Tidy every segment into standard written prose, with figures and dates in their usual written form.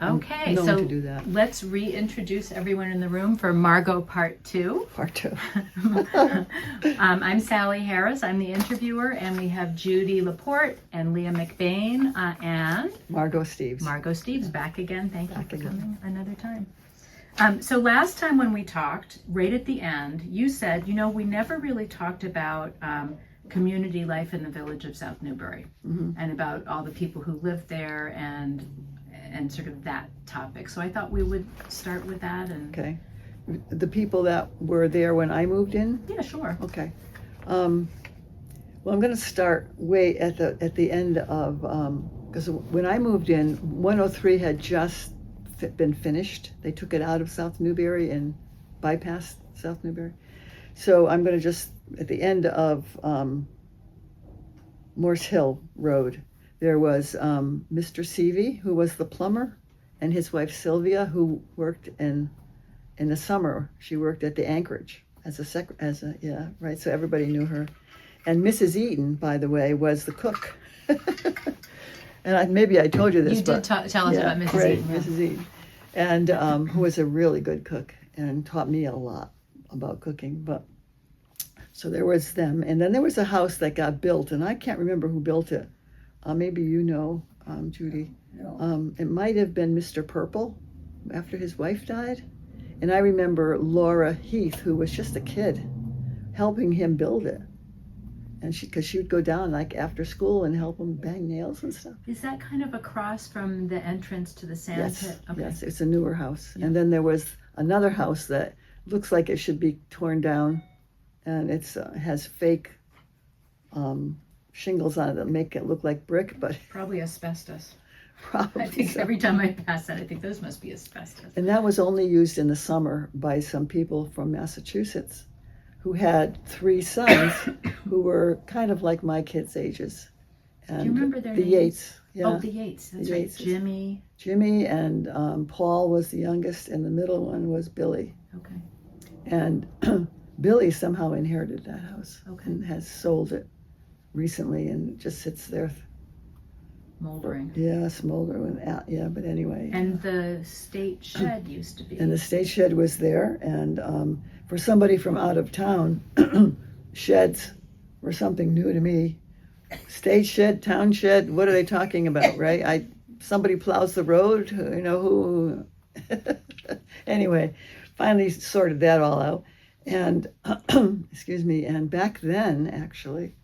Okay, I'm known so to do that. let's reintroduce everyone in the room for Margo Part 2. Part 2. I'm Sally Harris, I'm the interviewer, and we have Judy LaPorte and Leah McBain and Margo Steeves. Margo Steeves back again. Thank you Back for again. coming another time. So last time when we talked, right at the end, you said, we never really talked about community life in the village of South Newbury and about all the people who live there and sort of that topic. So I thought we would start with that. And Okay. The people that were there when I moved in? Yeah, sure. Okay. Well, I'm going to start way at the end of, because when I moved in, 103 had just been finished. They took it out of South Newbury and bypassed South Newbury. So I'm going to just, at the end of Morse Hill Road, there was Mr. Seavey, who was the plumber, and his wife Sylvia, who worked in the summer. She worked at the Anchorage as a yeah, right. So everybody knew her. And Mrs. Eaton, by the way, was the cook. And maybe I told you this. You did tell us about Mrs. Right, Eaton. Yeah. Mrs. Eaton, and who was a really good cook and taught me a lot about cooking. But so there was them, and then there was a house that got built, and I can't remember who built it. Maybe you know, Judy. No. It might have been Mr. Purple after his wife died. And I remember Laura Heath, who was just a kid, helping him build it. And because she would go down like after school and help him bang nails and stuff. Is that kind of across from the entrance to the sand Yes, pit? Okay. yes, it's a newer house. Yeah. And then there was another house that looks like it should be torn down, and it's has fake shingles on it that make it look like brick, but Probably asbestos. probably I think so. every time I pass that, I think those must be asbestos. And that was only used in the summer by some people from Massachusetts who had 3 sons who were kind of like my kids' ages. And Do you remember their the names? Yates, yeah. Oh, the Yates. That's The right. Yates. Jimmy. Jimmy and Paul was the youngest, and the middle one was Billy. Okay. And Billy somehow inherited that house Okay. and has sold it recently, and it just sits there. Moldering. Yeah, smoldering out. Yeah, but anyway. And the state shed used to be. And the state shed was there, and for somebody from out of town, sheds were something new to me. State shed, town shed, what are they talking about, right? Somebody plows the road, who. Anyway, finally sorted that all out. And, excuse me, and back then, actually,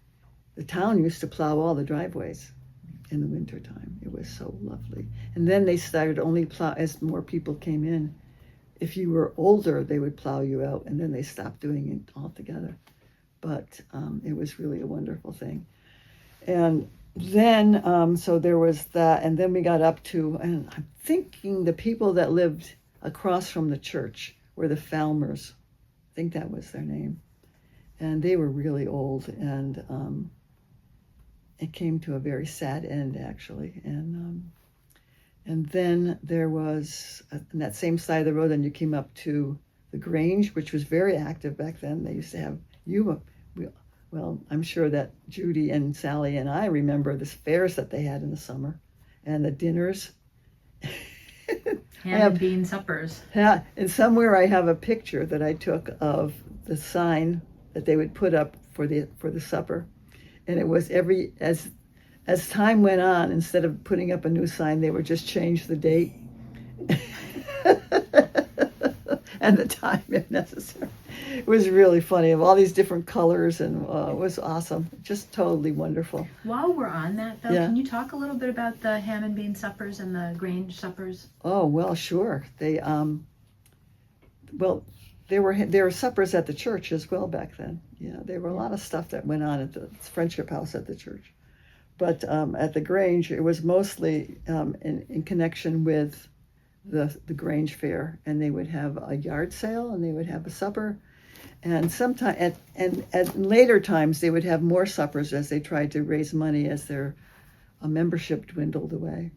the town used to plow all the driveways in the wintertime. It was so lovely. And then they started only plow as more people came in. If you were older, they would plow you out, and then they stopped doing it altogether. But it was really a wonderful thing. And then, so there was that, and then we got up to, and I'm thinking the people that lived across from the church were the Falmers. I think that was their name. And they were really old, and it came to a very sad end, actually. And then there was, on that same side of the road, and you came up to the Grange, which was very active back then. They used to have, well, I'm sure that Judy and Sally and I remember the fairs that they had in the summer, and the dinners. Ham and bean suppers. Yeah, and somewhere I have a picture that I took of the sign that they would put up for the supper. And it was as time went on, instead of putting up a new sign, they would just change the date and the time if necessary. It was really funny, of all these different colors, and it was awesome, just totally wonderful. While we're on that, though, Yeah. Can you talk a little bit about the ham and bean suppers and the Grange suppers? Oh, well, sure. They there were suppers at the church as well back then. Yeah, there were a lot of stuff that went on at the Friendship House at the church. But at the Grange, it was mostly in connection with the Grange Fair, and they would have a yard sale, and they would have a supper, and sometimes at later times they would have more suppers as they tried to raise money as their membership dwindled away.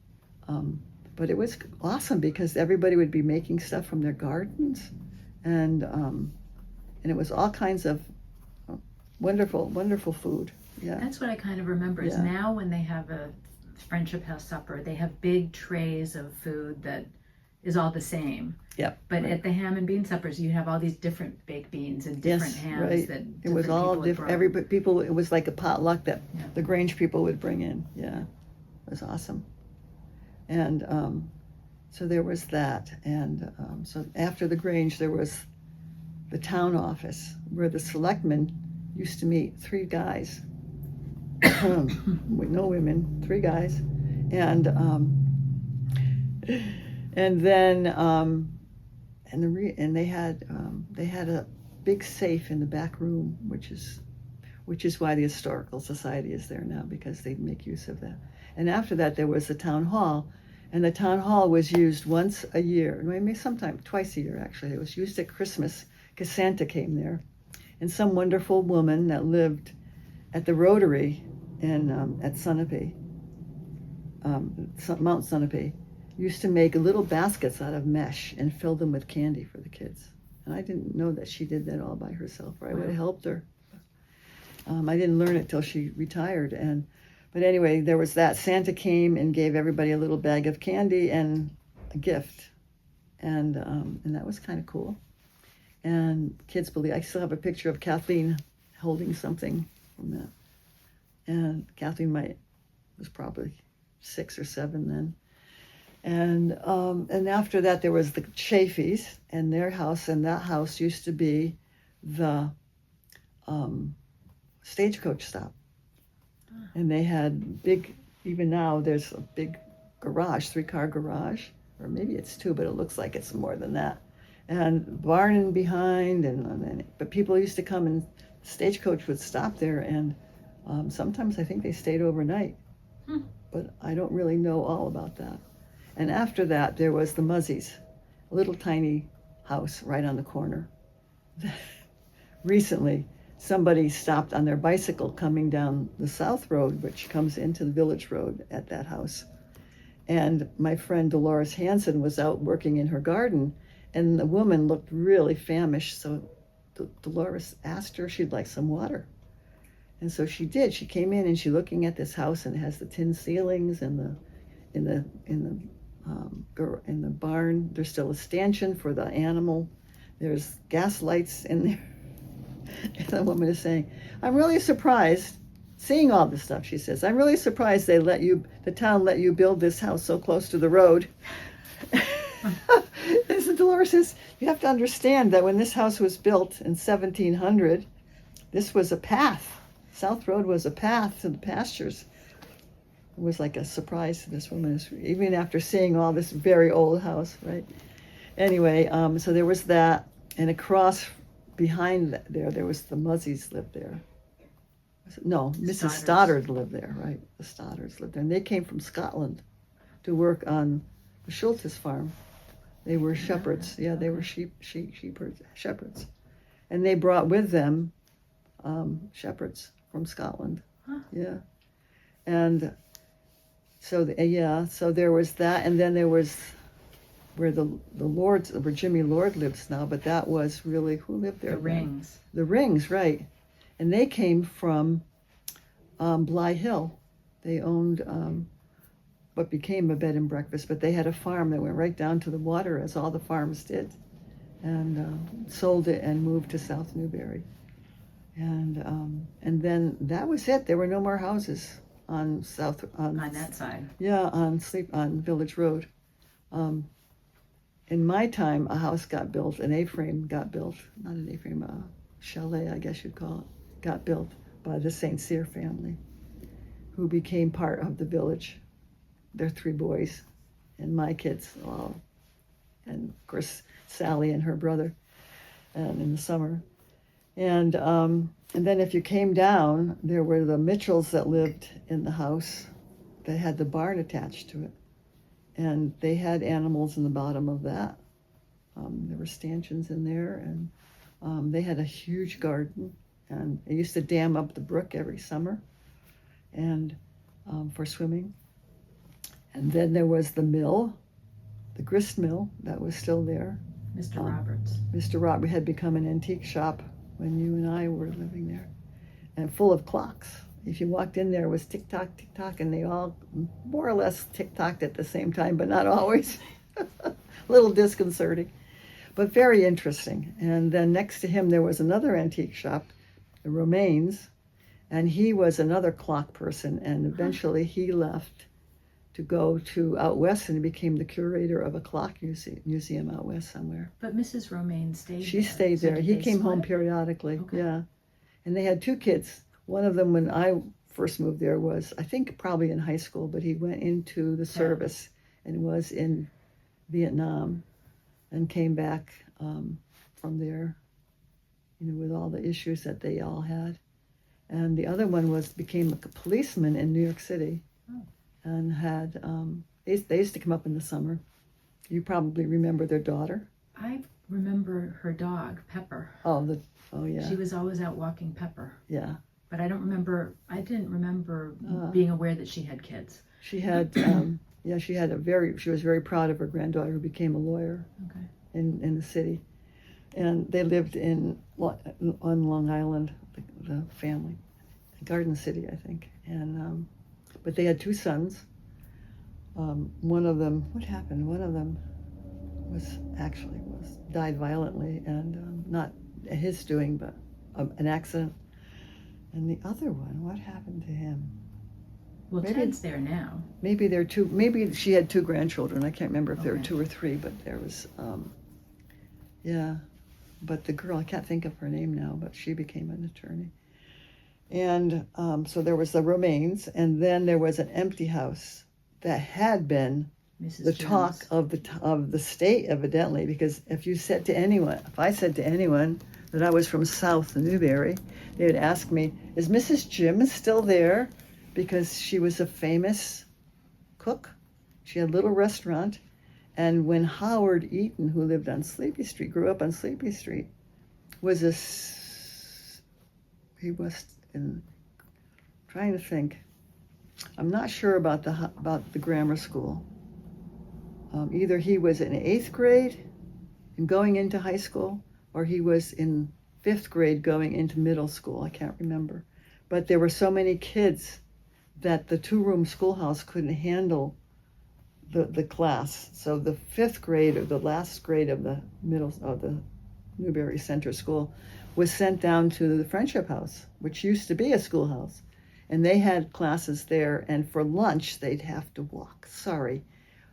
But it was awesome because everybody would be making stuff from their gardens, and it was all kinds of wonderful, wonderful food. Yeah. That's what I kind of remember is Yeah. now when they have Friendship House supper, they have big trays of food that is all the same. Yep. But right. at the ham and bean suppers, you have all these different baked beans and different hams right. that It was all different. Every people, it was like a potluck that the Grange people would bring in. Yeah, it was awesome. And so there was that. And so after the Grange, there was the town office where the selectmen used to meet. 3 guys, with no women, 3 guys, and then and they had a big safe in the back room, which is why the Historical Society is there now, because they make use of that. And after that, there was the town hall, and the town hall was used once a year, maybe sometime twice a year actually. It was used at Christmas because Santa came there, and some wonderful woman that lived at the Rotary in at Sunapee, Mount Sunapee, used to make little baskets out of mesh and fill them with candy for the kids. And I didn't know that she did that all by herself, or I would have helped her. I didn't learn it till she retired. But anyway, there was that. Santa came and gave everybody a little bag of candy and a gift, and that was kind of cool. And kids believe. I still have a picture of Kathleen holding something from that. And Kathleen was probably 6 or 7 then. And after that, there was the Chafees and their house, and that house used to be the stagecoach stop. And they had even now there's a big garage, 3-car garage, or maybe it's 2, but it looks like it's more than that. And barn in behind, but people used to come, and stagecoach would stop there, and sometimes I think they stayed overnight. But I don't really know all about that. And after that, there was the Muzzies, a little tiny house right on the corner. Recently, somebody stopped on their bicycle coming down the South Road, which comes into the Village Road at that house. And my friend Dolores Hansen was out working in her garden, and the woman looked really famished, so Dolores asked her if she'd like some water. And so she did. She came in and she's looking at this house, and it has the tin ceilings and in the barn. There's still a stanchion for the animal. There's gas lights in there. And the woman is saying, "I'm really surprised, seeing all this stuff," she says, "I'm really surprised the town let you build this house so close to the road." And so Dolores says, "You have to understand that when this house was built in 1700, this was a path. South Road was a path to the pastures." It was like a surprise to this woman, even after seeing all this very old house, right? Anyway, so there was that, and across behind there was the Muzzies lived there. No, Mrs. Stoddard lived there, right? The Stoddards lived there, and they came from Scotland to work on the Schultes farm. They were shepherds. Yeah, they were shepherds, and they brought with them shepherds from Scotland. Yeah, and so so there was that, and then there was where the Lords, where Jimmy Lord lives now, but that was really, who lived there? The Rings. The Rings, right. And they came from Bly Hill. They owned what became a bed and breakfast, but they had a farm that went right down to the water, as all the farms did, and sold it and moved to South Newbury. And then that was it. There were no more houses on that side. Yeah, on Village Road. In my time, a house got built, an A-frame got built, not an A-frame, a chalet, I guess you'd call it, got built by the St. Cyr family, who became part of the village. Their 3 boys, and my kids all, and of course Sally and her brother, and in the summer. And then if you came down, there were the Mitchells that lived in the house that had the barn attached to it. And they had animals in the bottom of that. There were stanchions in there, and they had a huge garden, and they used to dam up the brook every summer and for swimming. And then there was the mill, the grist mill, that was still there. Mr. Roberts. Mr. Robert had become an antique shop when you and I were living there, and full of clocks If you walked in there, it was tick tock, and they all more or less tick tocked at the same time, but not always. A little disconcerting, but very interesting. And then next to him, there was another antique shop, the Romaines, and he was another clock person. And eventually, he left to go to out west and became the curator of a clock museum out west somewhere. But Mrs. Romaine stayed She there. stayed So there. did He they came home split? periodically. Okay. Yeah. And they had 2 kids. One of them, when I first moved there, was, I think, probably in high school, but he went into the service and was in Vietnam and came back from there, with all the issues that they all had. And the other one became a policeman in New York City. Oh. And had, they used to come up in the summer. You probably remember their daughter. I remember her dog, Pepper. Oh yeah. She was always out walking Pepper. Yeah. But I didn't remember being aware that she had kids. She had, she was very proud of her granddaughter who became a lawyer Okay. in the city. And they lived on Long Island, the family, Garden City, I think. And, but they had 2 sons. One of them, what happened? One of them died violently, and not his doing, but an accident. And the other one, what happened to him? Well, Maybe- Ted's there now. Maybe maybe she had 2 grandchildren. I can't remember if there were Okay. 2 or 3, but there was, yeah. But the girl, I can't think of her name now, but she became an attorney. And so there was the Romaines, and then there was an empty house that had been Mrs. the Jones. talk of the state, evidently, because if I said to anyone that I was from South Newbury, they would ask me, "Is Mrs. Jim still there?" Because she was a famous cook. She had a little restaurant. And when Howard Eaton, who lived on Sleepy Street, grew up on Sleepy Street, he was trying to think. I'm not sure about the grammar school. Either he was in 8th grade and going into high school, or he was in 5th grade going into middle school. I can't remember. But there were so many kids that the 2-room schoolhouse couldn't handle the class. So the 5th grade, or the last grade of the Newbury Center School, was sent down to the Friendship House, which used to be a schoolhouse. And they had classes there, and for lunch, they'd have to walk.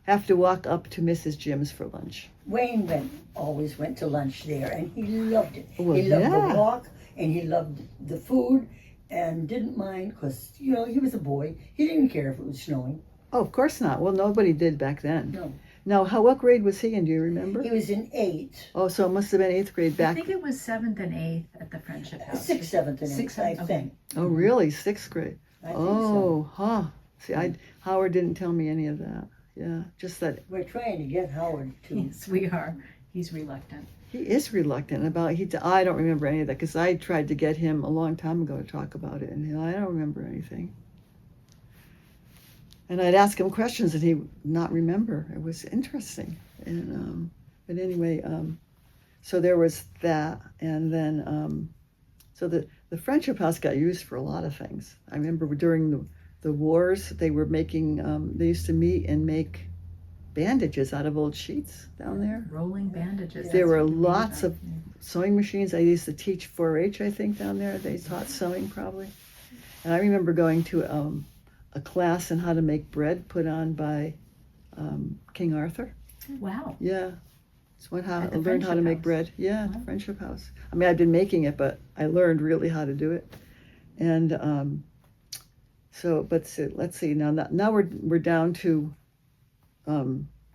Have to walk up to Mrs. Jim's for lunch. Wayne always went to lunch there, and he loved it. Well, he loved yeah. the walk, and he loved the food, and didn't mind, because, he was a boy. He didn't care if it was snowing. Oh, of course not. Well, nobody did back then. No. Now, what grade was he in? Do you remember? He was in 8th, Oh, so it must have been 8th grade I back. think it was 7th and 8th at the Friendship House. 6th, 7th, and 8th, 6th, I okay. think. Oh, really? 6th grade. I think Oh, so. huh. See, Howard didn't tell me any of that. Yeah, just that We're trying to get Howard to. Yes, we are. He's reluctant. he is reluctant about. I don't remember any of that because I tried to get him a long time ago to talk about it, and I don't remember anything. And I'd ask him questions and he would not remember. It was interesting. And but anyway, so there was that, and then so the Friendship House got used for a lot of things. I remember during the wars, they were making. They used to meet and make bandages out of old sheets down there. Rolling bandages. There that's were what we made lots up. of sewing machines. I used to teach 4-H, I think, down there. They taught sewing probably. And I remember going to a class on how to make bread put on by King Arthur. Wow. Yeah. I At the learned how to Friendship make House. bread. Yeah, at the Wow. Friendship House. I mean, I've been making it, but I learned really how to do it. And so let's see. Now we're down to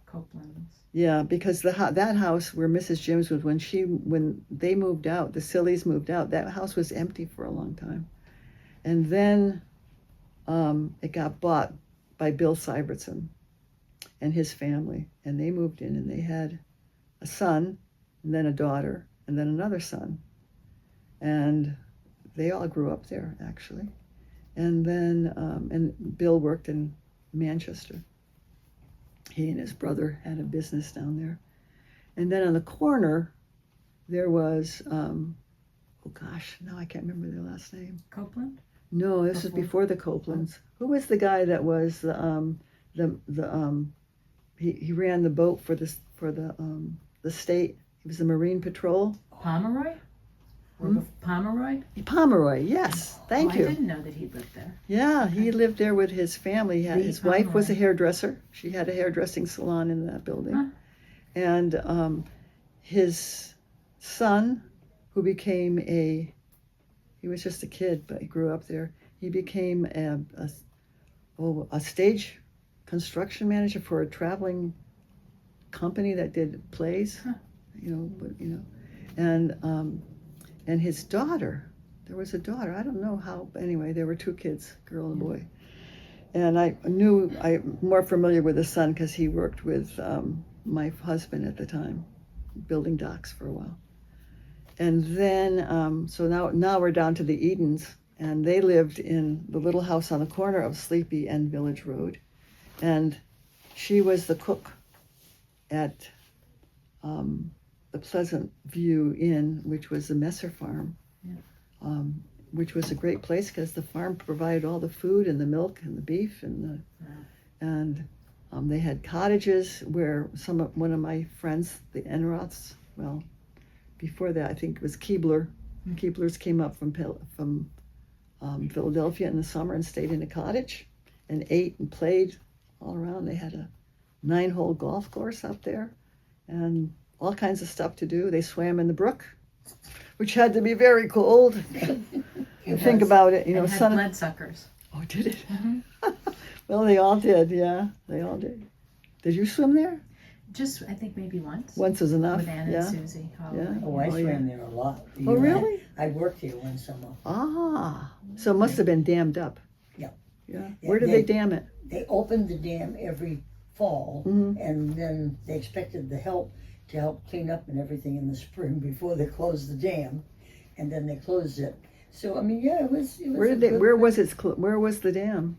Copeland's. yeah, because that house where Mrs. Jim's was when they moved out, the Sillies moved out. That house was empty for a long time, and then it got bought by Bill Syvertson and his family, and they moved in, and they had a son, and then a daughter, and then another son, and they all grew up there actually, and then and Bill worked in Manchester. He and his brother had a business down there. And then on the corner, there was, oh gosh, now I can't remember their last name. Copeland? No, this was before the Copelands. Who was the guy that was he ran the boat for the state? He was the Marine Patrol. Pomeroy? Pomeroy? Pomeroy, yes. Thank I you. didn't know that he lived there. Yeah, he lived there with his family. His wife was a Pomeroy. hairdresser. She had a hairdressing salon in that building. Huh. And his son, who became he was just a kid, but he grew up there. He became a stage construction manager for a traveling company that did plays, Huh. And his daughter, there was a daughter, I don't know how, but anyway, there were two kids, girl and boy. And I'm more familiar with the son because he worked with my husband at the time, building docks for a while. And then, so now we're down to the Edens, and they lived in the little house on the corner of Sleepy and Village Road. And she was the cook at the Pleasant View Inn, which was the Messer Farm, which was a great place because the farm provided all the food and the milk and the beef and they had cottages where one of my friends, the Enroths, well, before that I think it was Keebler. Keeblers came up from Philadelphia in the summer and stayed in a cottage and ate and played all around. They had a 9-hole golf course up there and all kinds of stuff to do. They swam in the brook, which had to be very cold. Think about it, And had bloodsuckers. Oh, did it? Mhm. Well, they all did. Yeah, they all did. Did you swim there? Just, I think maybe once. Once was enough. With Anna yeah. and Susie. Yeah. Oh, I Oh, swam there a lot. Oh, really? I worked here one summer. Ah, so it must have been dammed up. Yeah. Yeah. Yeah, Where did they dam it? They opened the dam every fall, Mhm. and then they expected the help to help clean up and everything in the spring before they closed the dam, and then they closed it. So I mean, yeah, it was. Where did Where was the dam?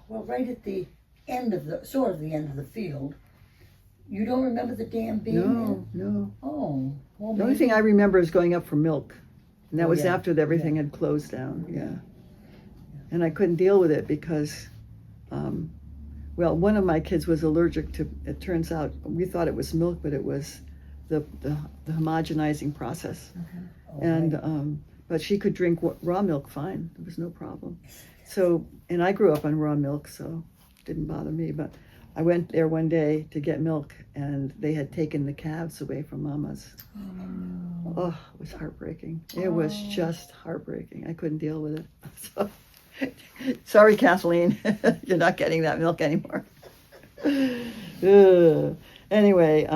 Well, right at the end of the end of the field. You don't remember the dam being No. there? Oh, well, The only thing I remember is going up for milk, and that Oh, was yeah. after everything had closed down. Yeah. And I couldn't deal with it because, well, one of my kids was allergic to. It turns out we thought it was milk, but it was the homogenizing process. Oh, And right. but she could drink raw milk fine. There was no problem. So, and I grew up on raw milk, so it didn't bother me. But I went there one day to get milk, and they had taken the calves away from Mama's. Oh, it was heartbreaking. It was just heartbreaking. I couldn't deal with it. So, sorry, Kathleen, you're not getting that milk anymore. Ugh. Anyway,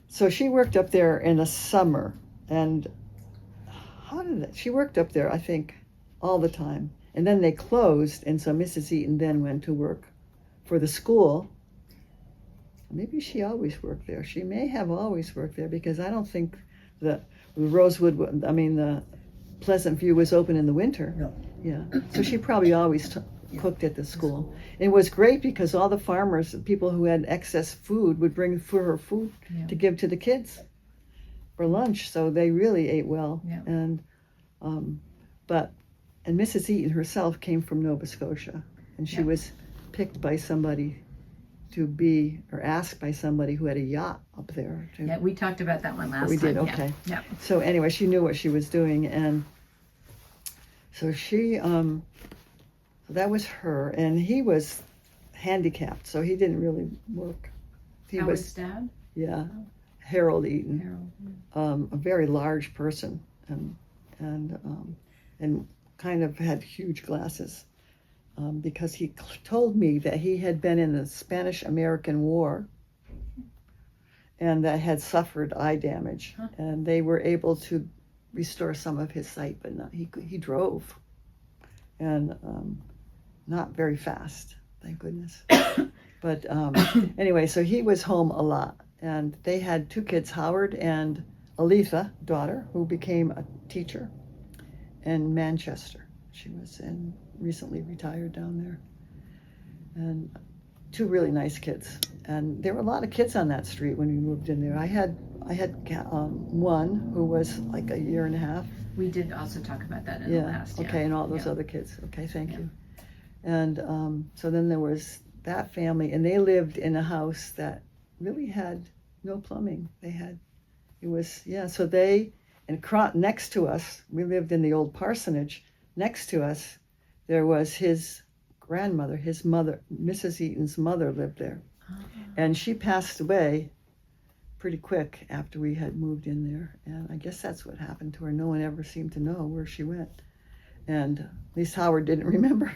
so she worked up there in the summer, and she worked up there, I think, all the time. And then they closed, and so Mrs. Eaton then went to work for the school. Maybe she always worked there. She may have always worked there because I don't think the Pleasant View was open in the winter. No. Yeah. So she probably always cooked at the school. And it was great because all the farmers, the people who had excess food, would bring for her food to give to the kids for lunch. So they really ate well. Yeah. And Mrs. Eaton herself came from Nova Scotia, and she was picked by somebody asked by somebody who had a yacht up there. Yeah, we talked about that one last time. We did, yeah. okay. Yeah. So anyway, she knew what she was doing, and so she, that was her, and he was handicapped, so he didn't really work. He How was, was Dad? yeah, Harold Eaton, Harold. a very large person, and kind of had huge glasses. Because he told me that he had been in the Spanish-American War and that had suffered eye damage, and they were able to restore some of his sight, but not, he drove, and not very fast, thank goodness. But anyway, so he was home a lot, and they had two kids, Howard and Aletha, daughter, who became a teacher in Manchester. She was recently retired down there. And two really nice kids. And there were a lot of kids on that street when we moved in there. I had I had one who was like a year and a half. We did also talk about that in the last. Okay, and all those Yeah. other kids. Okay, thank you. And so then there was that family, and they lived in a house that really had no plumbing. So they, and next to us, we lived in the old parsonage. Next to us, there was his grandmother, his mother, Mrs. Eaton's mother lived there. And she passed away pretty quick after we had moved in there. And I guess that's what happened to her. No one ever seemed to know where she went. And at least Howard didn't remember.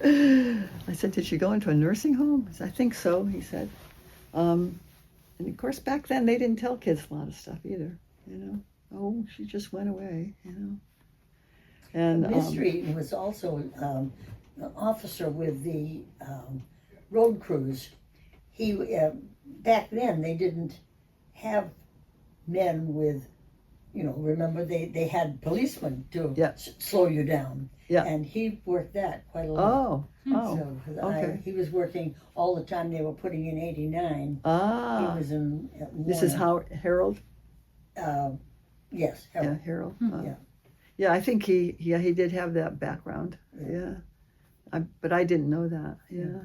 I said, did she go into a nursing home? He said, I think so, he said. And of course, back then, they didn't tell kids a lot of stuff either, you know. Oh, she just went away, you know. And Mr. Eaton was also an officer with the road crews. He back then they didn't have men with, you know. Remember they had policemen to slow you down. Yeah. And he worked that quite a lot. Oh, So okay. he was working all the time. They were putting in 89. Ah. He was in. This is Harold. Yes, Harold. Yeah, Harold. Yeah. Yeah, I think he did have that background. Yeah. But I didn't know that. Yeah.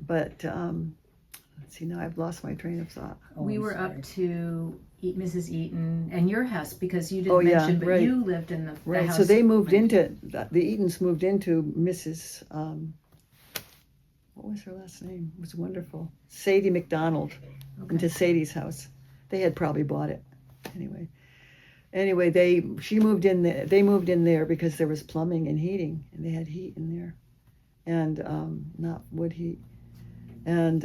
But let's see, now I've lost my train of thought. Oh, We I'm were sorry. up to Mrs. Eaton and your house because you didn't Oh, yeah, mention, but right. you lived in the Right. house. So they moved right. into the Eatons moved into Mrs. What was her last name? It was wonderful. Sadie McDonald, into Sadie's house. They had probably bought it. Anyway, they moved in there because there was plumbing and heating, and they had heat in there, and not wood heat. And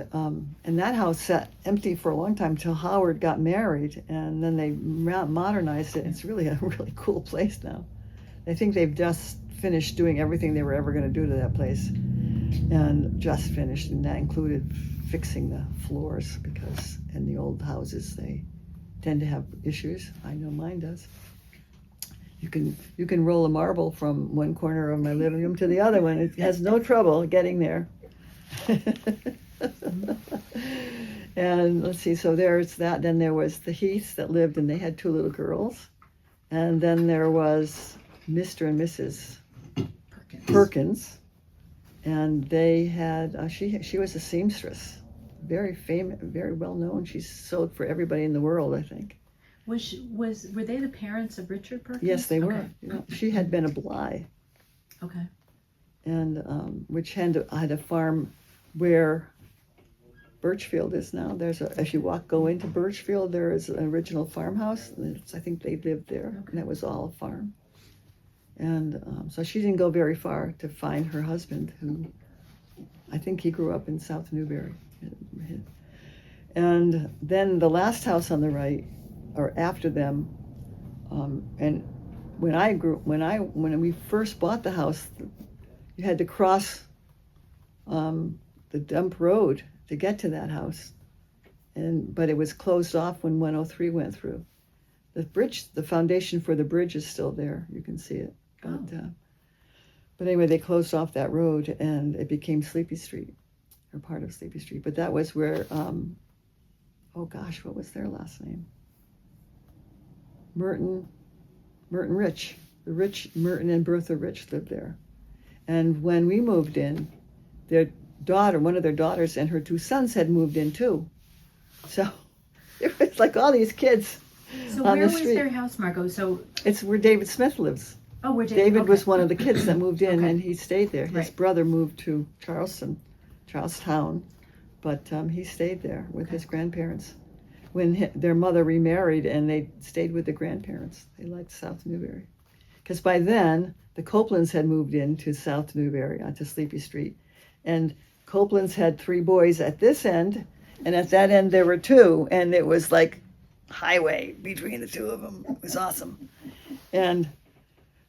that house sat empty for a long time till Howard got married, and then they modernized it. It's really a really cool place now. I think they've just finished doing everything they were ever going to do to that place, and just finished, and that included fixing the floors, because in the old houses they tend to have issues. I know mine does. You can roll a marble from one corner of my living room to the other one. It has no trouble getting there. And let's see, so there's that. Then there was the Heaths that lived, and they had 2 little girls. And then there was Mr. and Mrs. Perkins. And they had, she was a seamstress, very famous, very well known. She sewed for everybody in the world, I think. Were they the parents of Richard Perkins? Yes, they were. Okay. You know, she had been a Bly. Okay. And which had a farm where Birchfield is now. As you go into Birchfield, there is an original farmhouse. I think they lived there, and that was all a farm. And so she didn't go very far to find her husband, who I think he grew up in South Newbury. And then the last house on the right, or after them, and when we first bought the house, you had to cross the dump road to get to that house, but it was closed off when 103 went through. The bridge, the foundation for the bridge is still there. You can see it. But anyway, they closed off that road, and it became Sleepy Street, or part of Sleepy Street. But that was where, oh gosh, what was their last name? Merton Rich. The Rich, Merton and Bertha Rich lived there. And when we moved in, one of their daughters and her 2 sons had moved in too. So it was like all these kids So on where the was street. their house, Margo? So It's where David Smith lives. where David was one of the kids that moved in, Okay. and he stayed there. His Right. brother moved to Charlestown, but he stayed there with his grandparents. When their mother remarried, and they stayed with the grandparents. They liked South Newbury. Because by then, the Copelands had moved into South Newbury, onto Sleepy Street. And Copelands had 3 boys at this end, and at that end there were 2, and it was like highway between the 2 of them. It was awesome. And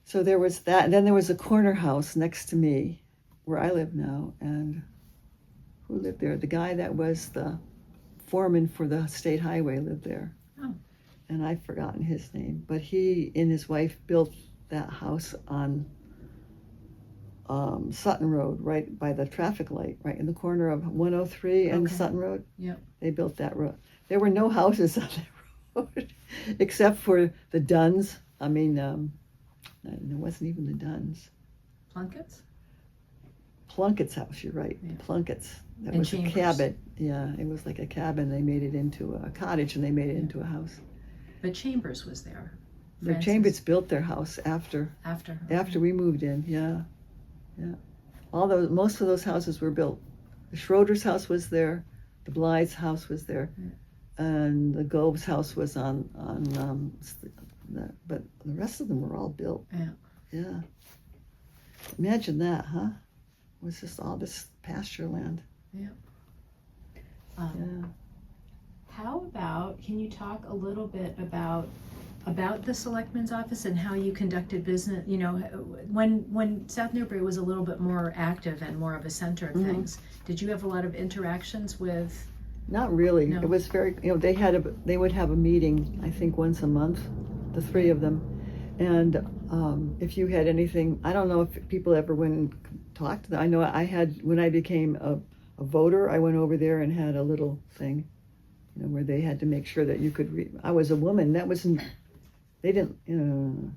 so there was that, and then there was a corner house next to me, where I live now, and who lived there? The guy that was the foreman for the state highway lived there. Oh. And I've forgotten his name, but he and his wife built that house on Sutton Road, right by the traffic light, right in the corner of 103 and Okay. Sutton Road. Yep. They built that road. There were no houses on that road except for the Duns. I mean, it wasn't even the Duns. Plunkett's? Plunkett's house, you're right. Yeah. Plunkett's. That And was Chambers. a cabin. Yeah, it was like a cabin. They made it into a cottage and they made it into a house. But Chambers was there. The Francis. Chambers built their house after After. we moved in. Yeah, yeah. Most of those houses were built. The Schroeder's house was there. The Blythe's house was there, and the Gove's house was on but the rest of them were all built. Yeah. Yeah. Imagine that, huh? It was just all this pasture land. Yeah. Yeah. How about, can you talk a little bit about the selectman's office and how you conducted business, you know, when South Newbury was a little bit more active and more of a center of things, did you have a lot of interactions with? Not really. No. It was very, they would have a meeting, I think once a month, the three of them. And if you had anything, I don't know if people ever went and talked to them. I know I had, when I became a voter, I went over there and had a little thing, you know, where they had to make sure that you could read. I was a woman. That wasn't, they didn't, yeah,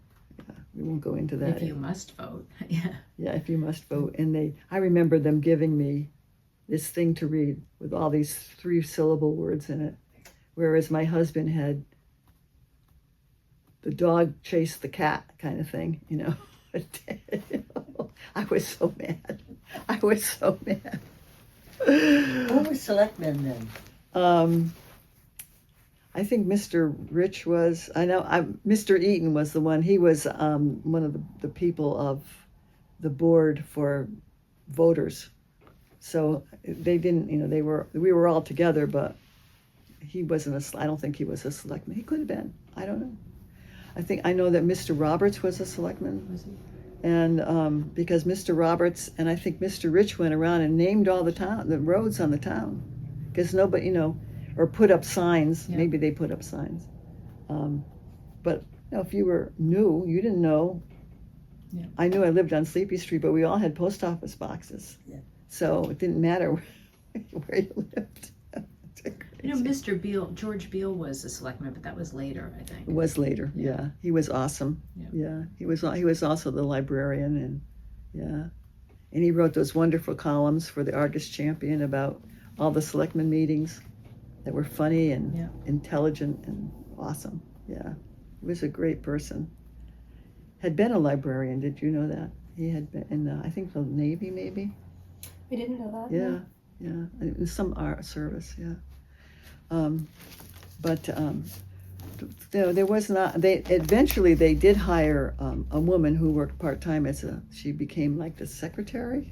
we won't go into that. If you must vote. Yeah. Yeah, if you must vote. And I remember them giving me this thing to read with all these 3-syllable words in it. Whereas my husband had the dog chased the cat kind of thing, you know. I was so mad. I was so mad. Who was selectmen then? I think Mr. Rich was, Mr. Eaton was the one. He was one of the people of the board for voters. So they didn't, you know, we were all together, but he wasn't I don't think he was a selectman. He could have been. I don't know. I know that Mr. Roberts was a selectman. Was he? And because Mr. Roberts and I think Mr. Rich went around and named all the roads on the town. Because nobody, you know, or put up signs. Yeah. Maybe they put up signs. But you know, if you were new, you didn't know. Yeah. I knew I lived on Sleepy Street, but we all had post office boxes. Yeah. So it didn't matter where you lived. You know, Mr. Beale, George Beale was a selectman, but that was later, I think. It was later, yeah. He was awesome. Yeah. He was also the librarian, and yeah. And he wrote those wonderful columns for the Argus Champion about all the selectmen meetings that were funny and intelligent and awesome. Yeah. He was a great person. Had been a librarian, did you know that? He had been in, I think, the Navy, maybe? I didn't know that. Yeah, yeah. In some art service, yeah. There was not. Eventually they did hire a woman who worked part-time she became like the secretary,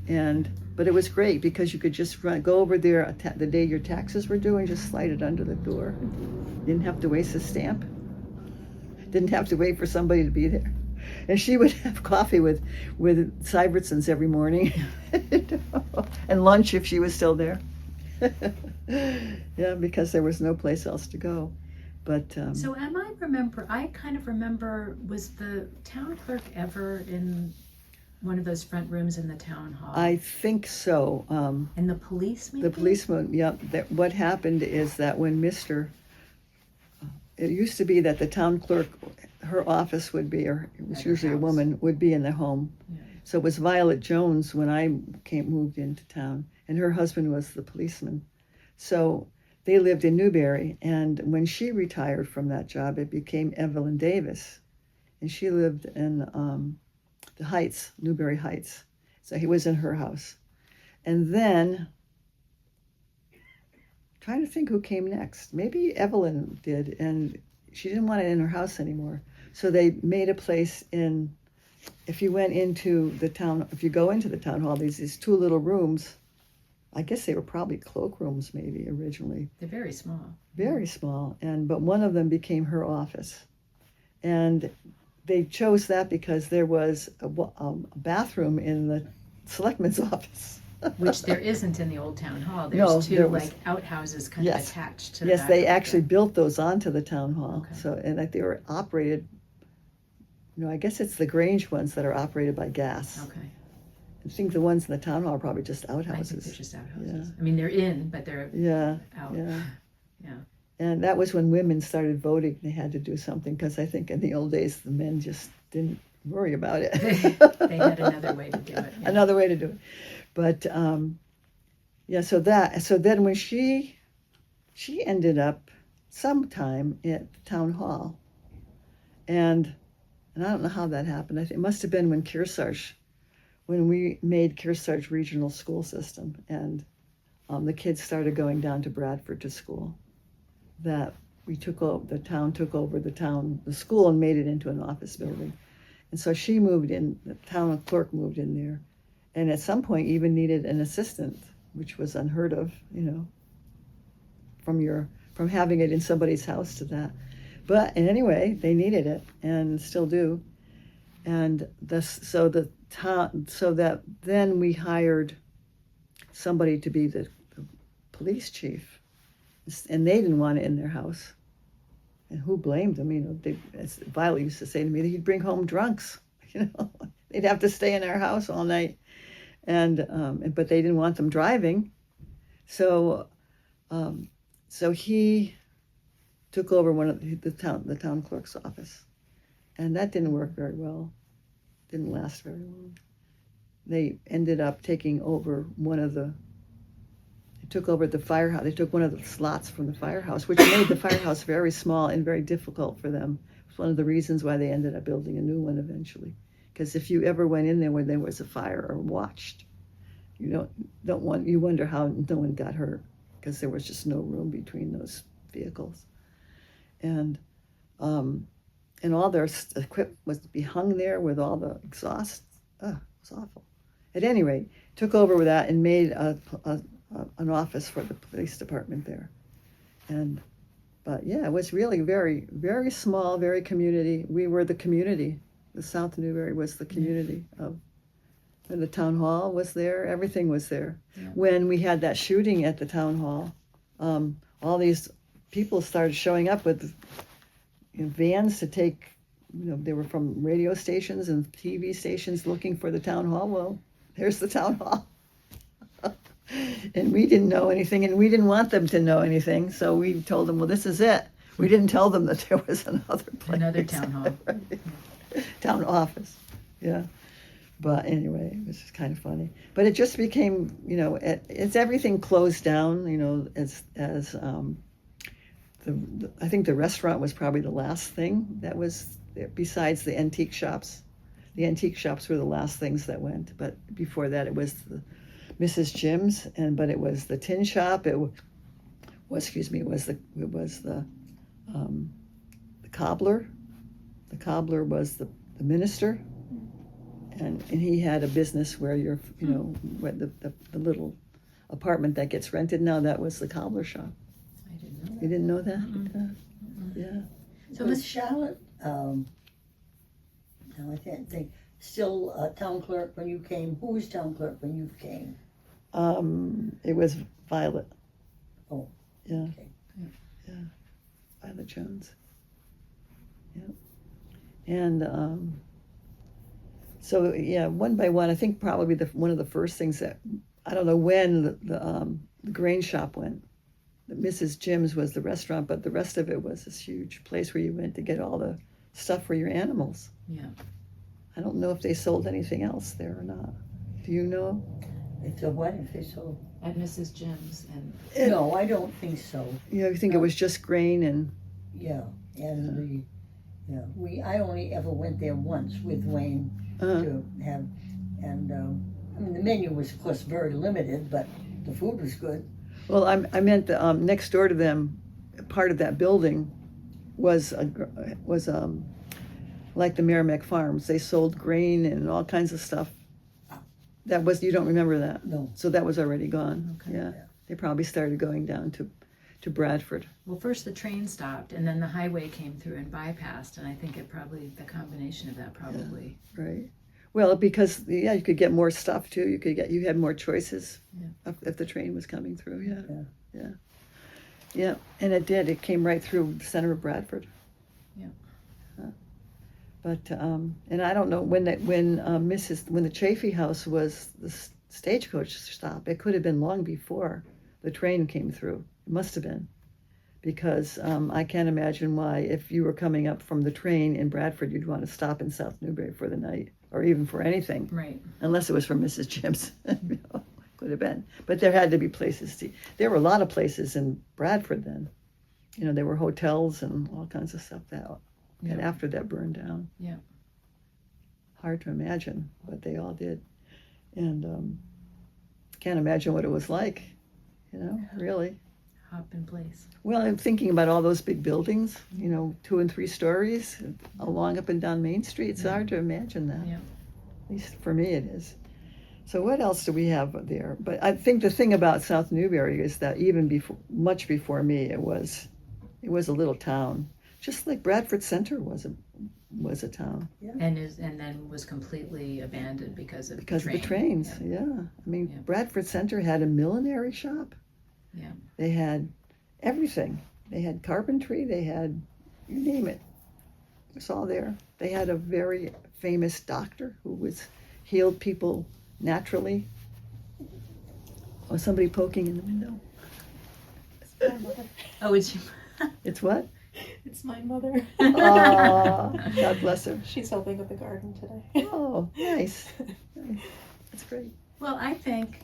but it was great because you could just go over there the day your taxes were due and just slide it under the door. Didn't have to waste a stamp. Didn't have to wait for somebody to be there. And she would have coffee with Syvertsons every morning, and lunch if she was still there. Yeah, because there was no place else to go. But So I kind of remember, was the town clerk ever in one of those front rooms in the town hall? I think so. And the police, maybe? The policeman, yeah. What happened is that when it used to be that the town clerk, her office would be, or it was At her usually a house. woman, would be in the home. Yeah. So it was Violet Jones when I moved into town, and her husband was the policeman. So they lived in Newbury, and when she retired from that job, it became Evelyn Davis, and she lived in the Heights, Newbury Heights. So he was in her house. And then, trying to think who came next. Maybe Evelyn did, and she didn't want it in her house anymore. So they made a place if you go into the town hall, these 2 little rooms. I guess they were probably cloakrooms maybe originally. They're very small. Very small, but one of them became her office. And they chose that because there was a bathroom in the selectman's office. Which there isn't in the old town hall. No, There's 2 there was- like outhouses kind of Yes. attached to the Yes, back they of actually the- built those onto the town hall. Okay. So, and they were operated, I guess it's the Grange ones that are operated by gas. Okay. I think the ones in the town hall are probably just I think they're outhouses. just outhouses. I mean, they're in, but they're Yeah, out. yeah. Yeah. And that was when women started voting. They had to do something because I think in the old days the men just didn't worry about it. They had another way to do it. Yeah. Another way to do it. But yeah, so then when she ended up sometime at the town hall, and I don't know how that happened. I think it must have been when we made Kearsarge regional school system, and the kids started going down to Bradford to school. That the town took over the school and made it into an office building. And so she moved in, the town clerk moved in there, and at some point even needed an assistant, which was unheard of, from having it in somebody's house to that. But anyway, they needed it and still do. And so that then we hired somebody to be the police chief, and they didn't want it in their house. And who blamed them? As Violet used to say to me, that he'd bring home drunks. They'd have to stay in our house all night, and but they didn't want them driving, so he took over one of the town clerk's office, and that didn't work very well. Didn't last very long. They ended up taking over took over the firehouse. They took one of the slots from the firehouse, which made the firehouse very small and very difficult for them. It was one of the reasons why they ended up building a new one eventually. Because if you ever went in there when there was a fire or watched, you wonder how no one got hurt, because there was just no room between those vehicles. And all their equipment was to be hung there with all the exhaust. It was awful. At any rate, took over with that and made an office for the police department there. But yeah, it was really very, very small, very community. We were the community. The South Newbury was the community and the town hall was there. Everything was there. Yeah. When we had that shooting at the town hall, all these people started showing up with vans to take, they were from radio stations and TV stations looking for the town hall. Well, there's the town hall. And we didn't know anything, and we didn't want them to know anything, so we told them, well, this is it. We didn't tell them that there was another place. Another town hall. Town office, yeah. But anyway, it was just kind of funny. But it just became, it's everything closed down, I think the restaurant was probably the last thing that was, besides the antique shops. The antique shops were the last things that went, but before that it was the Mrs. Jim's, but it was the tin shop. It was the cobbler. The cobbler was the minister, and he had a business where where the little apartment that gets rented now, that was the cobbler shop. I didn't know that. You didn't know that? Mm-hmm. Yeah. So was Charlotte, no, I can't think, still town clerk when you came? Who was town clerk when you came? It was Violet. Oh. Yeah. Okay. Yeah. Violet Jones. Yeah. And so yeah, one by one, I think probably one of the first things that, I don't know when the grain shop went. The Mrs. Jim's was the restaurant, but the rest of it was this huge place where you went to get all the stuff for your animals. Yeah. I don't know if they sold anything else there or not. Do you know? If they sold? At Mrs. Jim's and. No, I don't think so. You think it was just grain and. Yeah, and I only ever went there once with Wayne to have, and the menu was of course very limited, but the food was good. Well, I meant the next door to them, part of that building was like the Merrimack Farms. They sold grain and all kinds of stuff. You don't remember that? No. So that was already gone. Okay. Yeah. They probably started going down to Bradford. Well, first the train stopped, and then the highway came through and bypassed, and I think the combination of that probably. Yeah, right. Well, because you could get more stuff too. You had more choices if the train was coming through. Yeah. And it did. It came right through the center of Bradford. Yeah. But and I don't know when when the Chaffee House was the stagecoach stop. It could have been long before the train came through. It must have been, because I can't imagine why, if you were coming up from the train in Bradford, you'd want to stop in South Newbury for the night, or even for anything, Right. unless it was for Mrs. Jim's. You know, could have been, but there had to be places to. There were a lot of places in Bradford then. You know, there were hotels and all kinds of stuff and after that burned down. Yeah. Hard to imagine, but they all did. And can't imagine what it was like, you know, really. Hop in place. Well, I'm thinking about all those big buildings, you know, 2 and 3 stories along up and down Main Street. It's hard to imagine that. Yeah. At least for me it is. So what else do we have there? But I think the thing about South Newbury is that even before, much before me, it was a little town, just like Bradford Center was a town. And then was completely abandoned because of Of the the trains, yeah. I mean, Yeah. Bradford Center had a millinery shop. Yeah. They had everything. They had carpentry. They had, you name it. It was all there. They had a very famous doctor who healed people naturally. Oh, somebody poking in the window. It's my mother. Oh, it's It's what? It's my mother. Oh, God bless her. She's helping with the garden today. Oh, nice. That's great. well, I think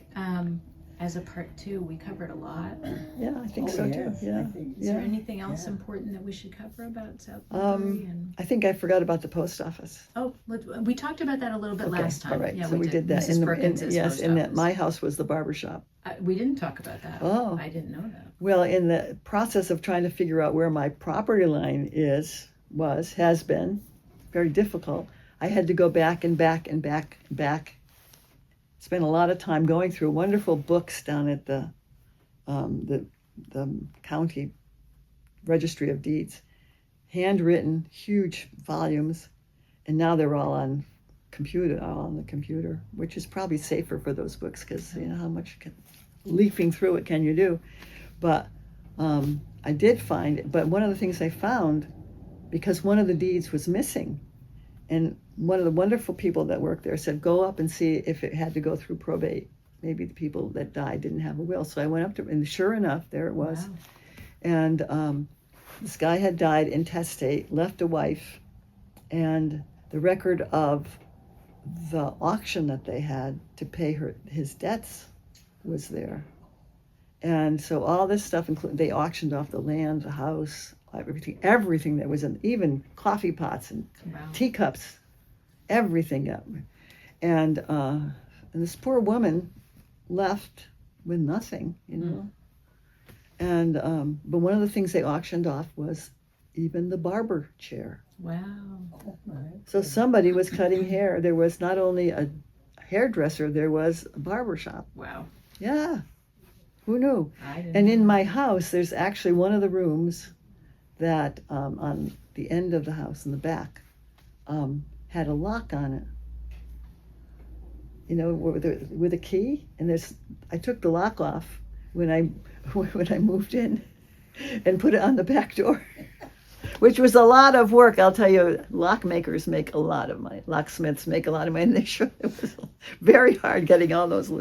as a part 2, we covered a lot. Yeah, I think Oh, so yes, too. Yeah. I think Is there Yeah. anything else Yeah. important that we should cover about South Newbury? And I think I forgot about the post office. we talked about that a little bit Okay, last time. all right. Yeah, So we did that. Mrs. In Perkins's yes, post and that office. my house was the barber shop. We didn't talk about that. Oh. I didn't know that. Well, in the process of trying to figure out where my property line has been very difficult. I had to go back and back and back and back. Spent a lot of time going through wonderful books down at the county registry of deeds, handwritten, huge volumes, and now they're all on the computer, which is probably safer for those books, because you know how much leafing through it can you do. But I did find, but one of the things I found, because one of the deeds was missing, and one of the wonderful people that worked there said, go up and see if it had to go through probate. Maybe the people that died didn't have a will. So I went up to, and sure enough, there it was. Wow. And this guy had died intestate, left a wife, and the record of the auction that they had to pay his debts was there. And so all this stuff, they auctioned off the land, the house, everything that was in, even coffee pots and Wow. teacups, everything up. And this poor woman left with nothing, you know. And but one of the things they auctioned off was even the barber chair. Wow. Oh, my. So somebody was cutting hair. There was not only a hairdresser, there was a barber shop. Wow. Yeah, who knew? I didn't And in know. my house, there's actually one of the rooms that on the end of the house in the back had a lock on it. You know, with a key. And I took the lock off when I moved in, and put it on the back door, which was a lot of work. I'll tell you, lock makers make a lot of money. Locksmiths make a lot of money. And it was very hard getting all those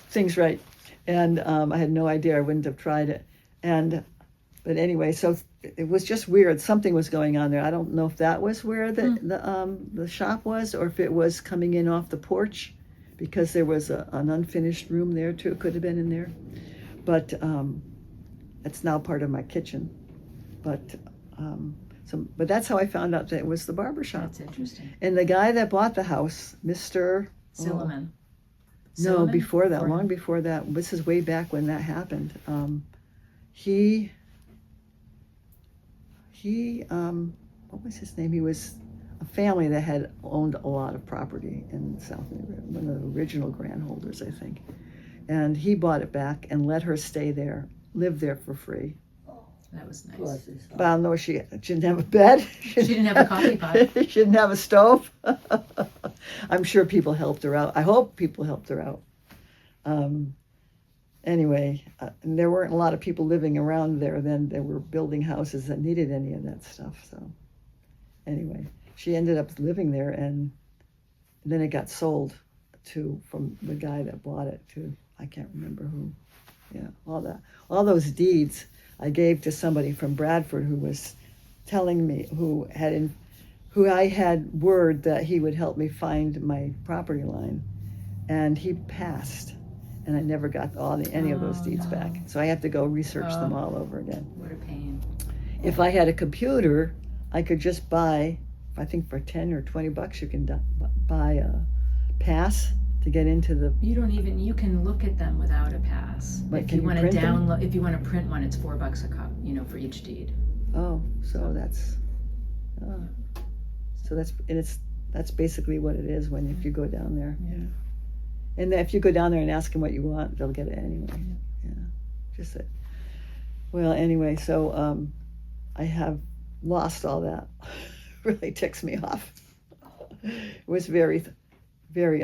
things right. And I had no idea. I wouldn't have tried it. But anyway, so it was just weird. Something was going on there. I don't know if that was where the shop was, or if it was coming in off the porch, because there was an unfinished room there too. It could have been in there. But it's now part of my kitchen. But that's how I found out that it was the barber shop. That's interesting. And the guy that bought the house, Mr. Silliman. No, Silliman? before that, long before that. This is way back when that happened. He what was his name? He was a family that had owned a lot of property in South Newbury, one of the original grant holders, I think. And he bought it back and let her stay there, live there for free. That was nice. Bless his heart. But I don't know, she didn't have a bed. She didn't have a coffee pot. She didn't have a stove. I'm sure people helped her out. I hope people helped her out. Anyway, and there weren't a lot of people living around there then. They were building houses that needed any of that stuff. So anyway, she ended up living there, and then it got sold from the guy that bought it to, I can't remember who. Yeah, all those deeds I gave to somebody from Bradford who was telling me, who I had word that he would help me find my property line, and he passed, and I never got any of those deeds back. So I have to go research them all over again. What a pain. If I had a computer, I could just buy, I think for $10 or $20 you can buy a pass to get into the. You can look at them without a pass. But If can you you want to print them? download, if you want to print one, it's $4 a copy, for each deed. Oh, so that's that's basically what it is if you go down there. Yeah. And if you go down there and ask them what you want, they'll get it anyway. Yeah. Just that. Well, anyway, so I have lost all that. Really ticks me off. It was very, very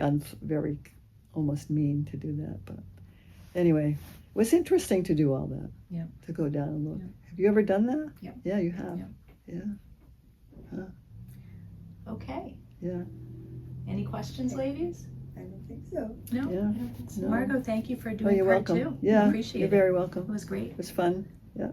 almost mean to do that, but anyway, it was interesting to do all that. Yeah. To go down and look. Yeah. Have you ever done that? Yeah. Yeah, you have. Yeah. Yeah. Okay. Yeah. Any questions, ladies? I don't think so. No? Yeah. I don't think so. No. Margo, thank you for Oh, doing you're part welcome. two. Yeah. Appreciate You're it. very It welcome. was great. It was fun. Yeah.